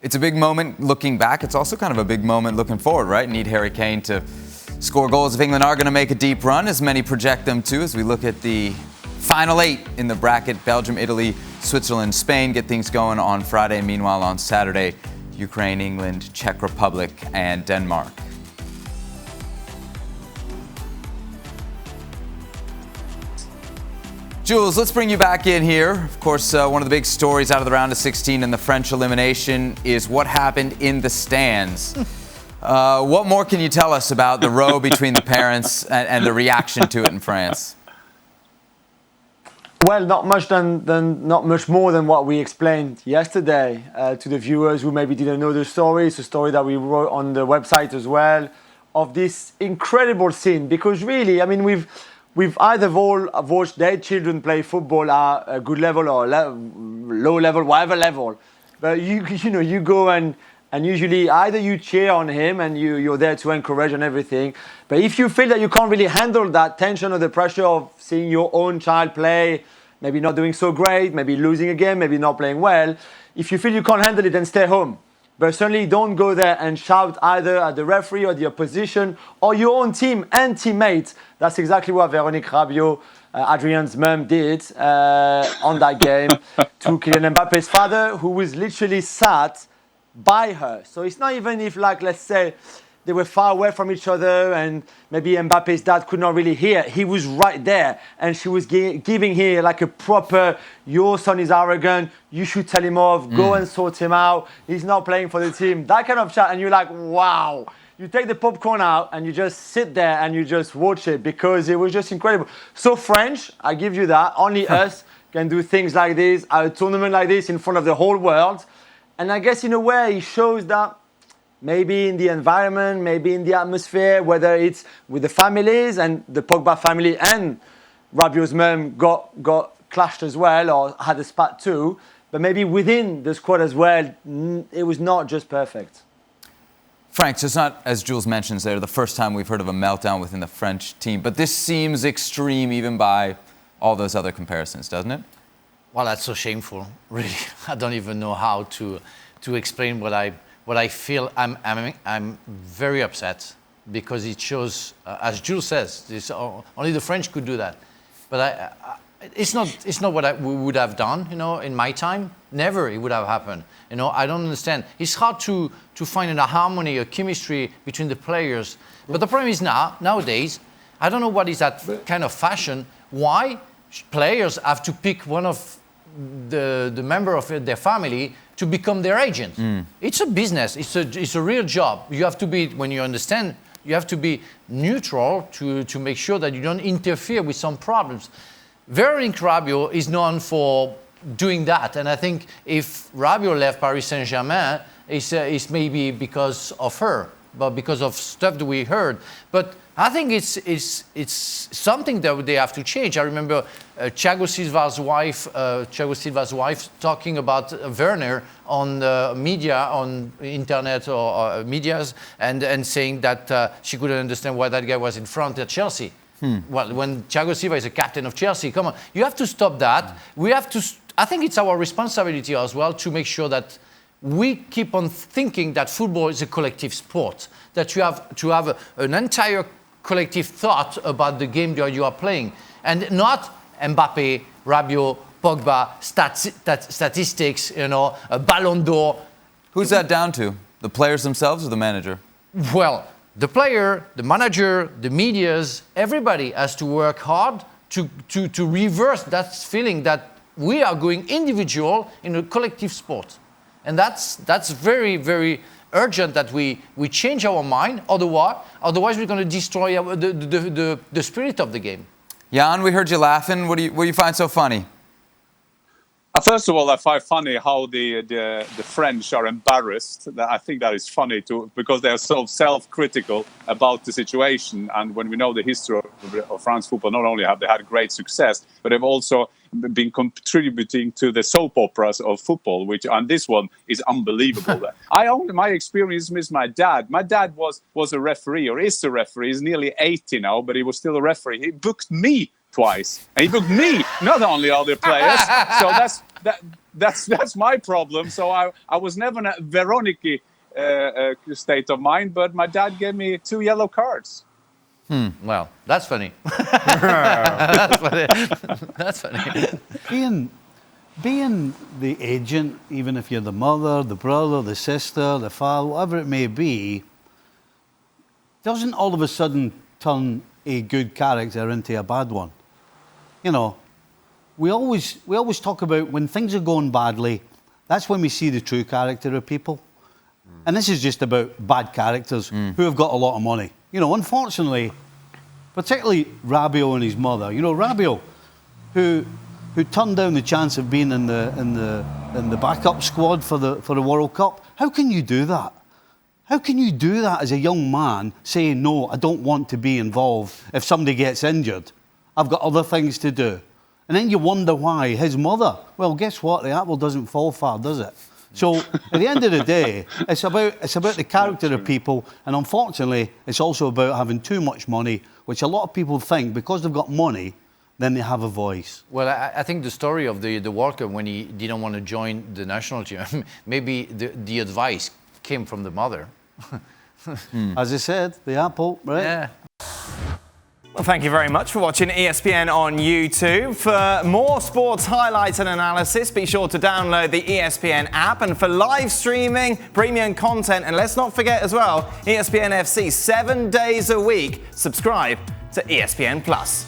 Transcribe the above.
It's a big moment looking back. It's also kind of a big moment looking forward, right? Need Harry Kane to score goals if England are going to make a deep run, as many project them to, as we look at the final 8 in the bracket. Belgium, Italy, Switzerland, Spain get things going on Friday. Meanwhile, on Saturday, Ukraine, England, Czech Republic, and Denmark. Jules, let's bring you back in here. Of course, one of the big stories out of the round of 16 in the French elimination is what happened in the stands. What more can you tell us about the row between the parents and the reaction to it in France? Well, not much more than what we explained yesterday to the viewers who maybe didn't know the story. It's a story that we wrote on the website as well, of this incredible scene. Because really, I mean, we've either all watched their children play football at a good level or low level, whatever level. But you go and usually either you cheer on him and you're there to encourage and everything. But if you feel that you can't really handle that tension or the pressure of seeing your own child play, maybe not doing so great, maybe losing again, maybe not playing well, if you feel you can't handle it, then stay home. But certainly don't go there and shout either at the referee or the opposition or your own team and teammates. That's exactly what Véronique Rabiot, Adrien's mum, did on that game to Kylian Mbappe's father, who was literally sat by her. So it's not even if, like, let's say, they were far away from each other and maybe Mbappe's dad could not really hear. He was right there and she was giving here like a proper, your son is arrogant, you should tell him off, go and sort him out, he's not playing for the team. That kind of chat, and you're like, wow. You take the popcorn out and you just sit there and you just watch it because it was just incredible. So French, I give you that. Only us can do things like this, at a tournament like this in front of the whole world. And I guess in a way it shows that maybe in the environment, maybe in the atmosphere, whether it's with the families, and the Pogba family and Rabiot's mum got clashed as well or had a spat too, but maybe within the squad as well, it was not just perfect. Frank, so it's not, as Jules mentions there, the first time we've heard of a meltdown within the French team, but this seems extreme even by all those other comparisons, doesn't it? Well, that's so shameful, really. I don't even know how to explain what I feel. I'm very upset because it shows, as Jules says, only the French could do that. But it's not what we would have done, in my time. Never it would have happened. I don't understand. It's hard to find a harmony, a chemistry between the players. But the problem is nowadays, I don't know what is that kind of fashion. Why players have to pick one of the member of their family to become their agent. It's a business. It's a real job. You have to be, when you understand, you have to be neutral to make sure that you don't interfere with some problems. Véronique Rabiot is known for doing that, and I think if Rabiot left Paris Saint-Germain, it's maybe because of her, but because of stuff that we heard. But I think it's something that they have to change. I remember Thiago Silva's wife talking about Werner on media, on internet or medias, and saying that she couldn't understand why that guy was in front at Chelsea. Well, when Thiago Silva is a captain of Chelsea, come on, you have to stop that. We have to. I think it's our responsibility as well to make sure that we keep on thinking that football is a collective sport, that you have to have an entire collective thought about the game that you are playing, and not Mbappe, Rabiot, Pogba, statistics, a Ballon d'Or. Who's that down to? The players themselves or the manager? Well, the player, the manager, the medias, everybody has to work hard to reverse that feeling that we are going individual in a collective sport. And that's very, very urgent that we change our mind. Otherwise we're going to destroy the spirit of the game. Jan, we heard you laughing. What do you find so funny? First of all, I find funny how the French are embarrassed. I think that is funny too, because they are so self-critical about the situation. And when we know the history of France football, not only have they had great success, but they've also been contributing to the soap operas of football, and this one is unbelievable. My experience with my dad. My dad was a referee, or is a referee. He's nearly 80 now, but he was still a referee. He booked me twice, and he booked me, not only other players. So that's my problem. So I was never in a Veronica state of mind, but my dad gave me 2 yellow cards. Well, that's funny. That's funny. That's funny. Being the agent, even if you're the mother, the brother, the sister, the father, whatever it may be, doesn't all of a sudden turn a good character into a bad one. You know, we always talk about when things are going badly, that's when we see the true character of people. And this is just about bad characters who have got a lot of money. You know, unfortunately, particularly Rabiot and his mother. You know, Rabiot, who turned down the chance of being in the backup squad for the World Cup. How can you do that? How can you do that as a young man, saying, no, I don't want to be involved if somebody gets injured? I've got other things to do. And then you wonder why. His mother, well, guess what? The apple doesn't fall far, does it? So at the end of the day, it's about the character of people, and unfortunately, it's also about having too much money, which a lot of people think because they've got money, then they have a voice. Well, I think the story of the worker when he didn't want to join the national team, maybe the advice came from the mother. As I said, the apple, right? Yeah. Well, thank you very much for watching ESPN on YouTube. For more sports highlights and analysis, be sure to download the ESPN app. And for live streaming, premium content, and let's not forget as well, ESPN FC 7 days a week. Subscribe to ESPN Plus.